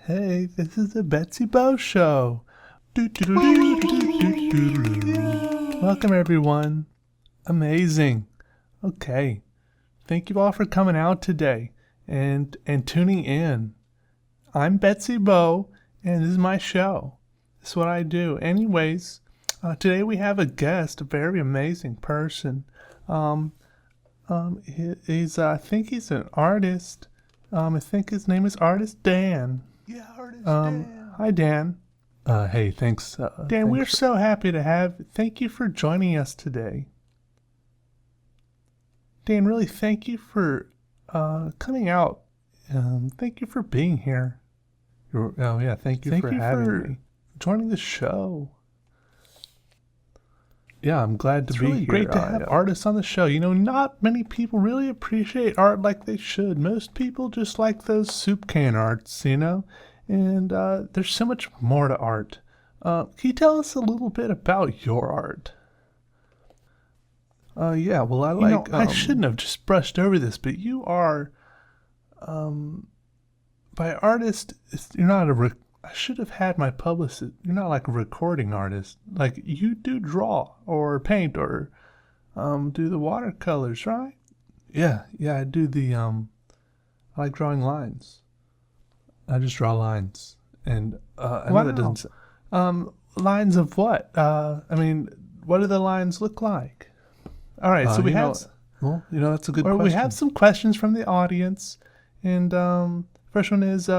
Hey, this is the Betsy Bo Show. Welcome, everyone. Amazing. Okay. Thank you all for coming out today and tuning in. I'm Betsy Bo, and this is my show. This is what I do. Anyways, today we have a guest, a very amazing person. He's I think he's an artist. I think his name is Artist Dan. Yeah, Artist Dan. Hi, Dan. Hey, thanks. Dan, we're so happy to have. Thank you for joining us today. Dan, really, thank you for coming out. Thank you for being here. Thank you for having me. Joining the show. Yeah, I'm glad to be here. It's really great to have artists on the show. You know, not many people really appreciate art like they should. Most people just like those soup can arts, you know? And there's so much more to art. Can you tell us a little bit about your art? I shouldn't have just brushed over this, but you are, by artist, you're not I should have had my publicist. You're not like a recording artist. Like, you do draw or paint or do the watercolors, right? Yeah, I do the I like drawing lines. I just draw lines. And I know that doesn't lines of what? What do the lines look like? All right, so that's a good question. We have some questions from the audience. And first one is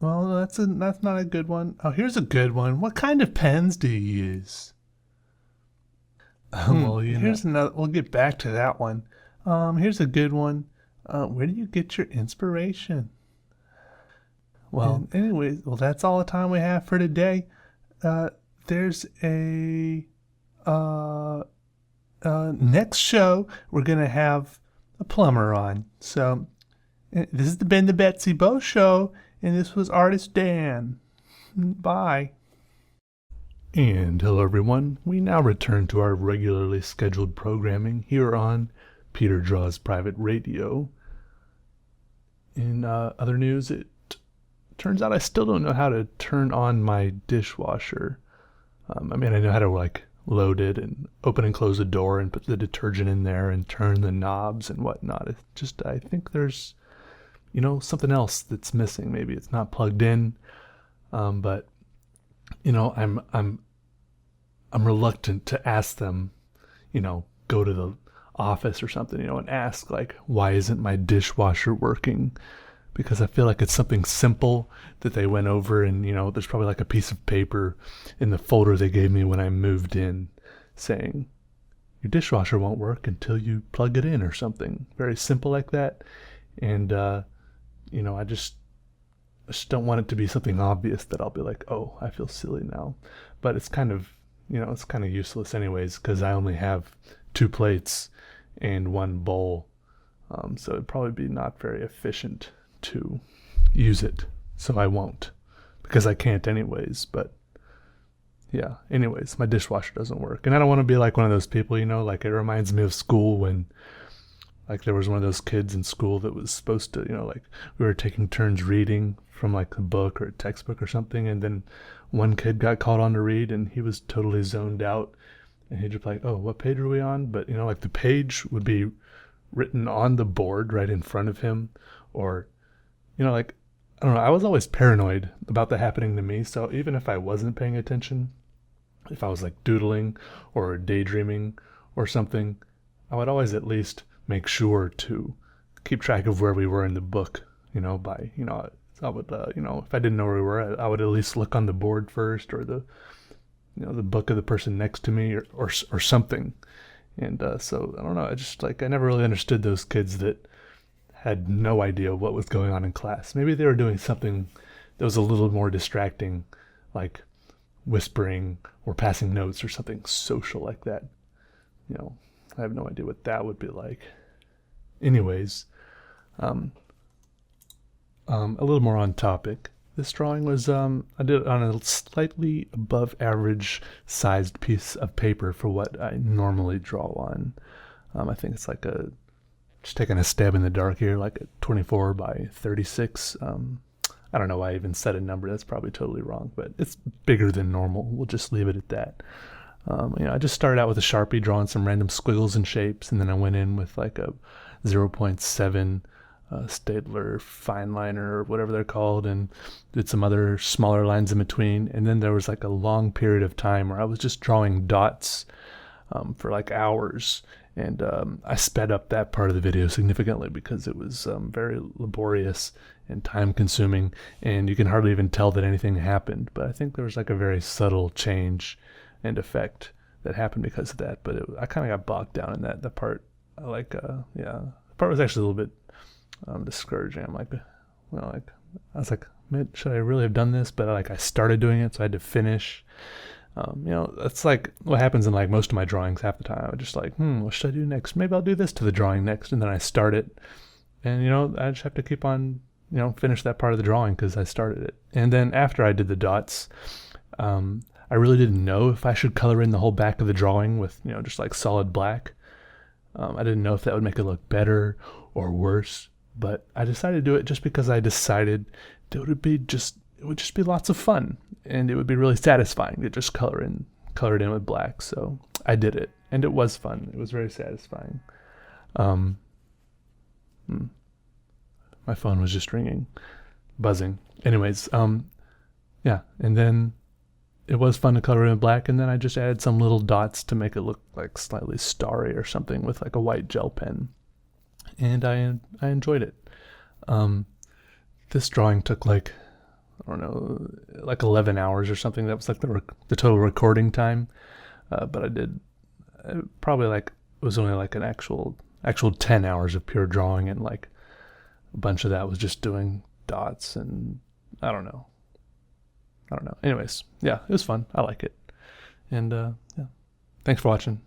that's not a good one. Oh, here's a good one. What kind of pens do you use? Here's another. We'll get back to that one. Here's a good one. Where do you get your inspiration? Well, anyways, that's all the time we have for today. There's a next show we're gonna have a plumber on. So this has been the Betsy Bo Show. And this was Artist Dan. Bye. And hello, everyone. We now return to our regularly scheduled programming here on Peter Draws Private Radio. In other news, it turns out I still don't know how to turn on my dishwasher. I know how to load it and open and close the door and put the detergent in there and turn the knobs and whatnot. It's just, I think there's something else that's missing. Maybe it's not plugged in, but I'm reluctant to ask them, go to the office or something, and ask why isn't my dishwasher working? Because I feel like it's something simple that they went over, and there's probably a piece of paper in the folder they gave me when I moved in saying your dishwasher won't work until you plug it in or something very simple like that. And I just don't want it to be something obvious that I'll be like, oh, I feel silly now. But it's kind of, it's kind of useless anyways, because I only have 2 plates and 1 bowl. So it'd probably be not very efficient to use it. So I won't, because I can't anyways. But yeah, anyways, my dishwasher doesn't work. And I don't want to be like one of those people, it reminds me of school when there was one of those kids in school that was supposed to, we were taking turns reading from a book or a textbook or something. And then one kid got called on to read and he was totally zoned out. And he'd just be like, oh, what page are we on? But, the page would be written on the board right in front of him. Or, I don't know. I was always paranoid about that happening to me. So even if I wasn't paying attention, if I was doodling or daydreaming or something, I would always at least make sure to keep track of where we were in the book, by, I would, if I didn't know where we were, I would at least look on the board first, or the book of the person next to me, or something. And so, I don't know, I just, I never really understood those kids that had no idea what was going on in class. Maybe they were doing something that was a little more distracting, like whispering or passing notes or something social like that. I have no idea what that would be like. Anyways, a little more on topic. This drawing was, I did it on a slightly above average sized piece of paper for what I normally draw on. I think it's a just taking a stab in the dark here, like a 24 by 36. I don't know why I even said a number. That's probably totally wrong, but it's bigger than normal. We'll just leave it at that. I just started out with a Sharpie drawing some random squiggles and shapes, and then I went in with like a 0.7 Staedtler fine liner or whatever they're called, and did some other smaller lines in between. And then there was like a long period of time where I was just drawing dots for like hours. And I sped up that part of the video significantly because it was very laborious and time consuming, and you can hardly even tell that anything happened. But I think there was like a very subtle change and effect that happened because of that. But I kind of got bogged down in that. The part, the part was actually a little bit discouraging. I was like, man, should I really have done this? But I started doing it, so I had to finish. That's like what happens in like most of my drawings half the time. I'm just like, what should I do next? Maybe I'll do this to the drawing next, and then I start it. And, I just have to keep on, finish that part of the drawing because I started it. And then after I did the dots, I really didn't know if I should color in the whole back of the drawing with, just like solid black. I didn't know if that would make it look better or worse, but I decided to do it just because I decided that it would just be lots of fun, and it would be really satisfying to just color it in with black. So I did it, and it was fun. It was very satisfying. My phone was just ringing, buzzing. Anyways, yeah, and then it was fun to color in black, and then I just added some little dots to make it look like slightly starry or something with like a white gel pen, and I enjoyed it. This drawing took like, I don't know, like 11 hours or something. That was like the total recording time. But I did probably it was only like an actual 10 hours of pure drawing, and like a bunch of that was just doing dots, and I don't know. Anyways, yeah, it was fun. I like it. And yeah, thanks for watching.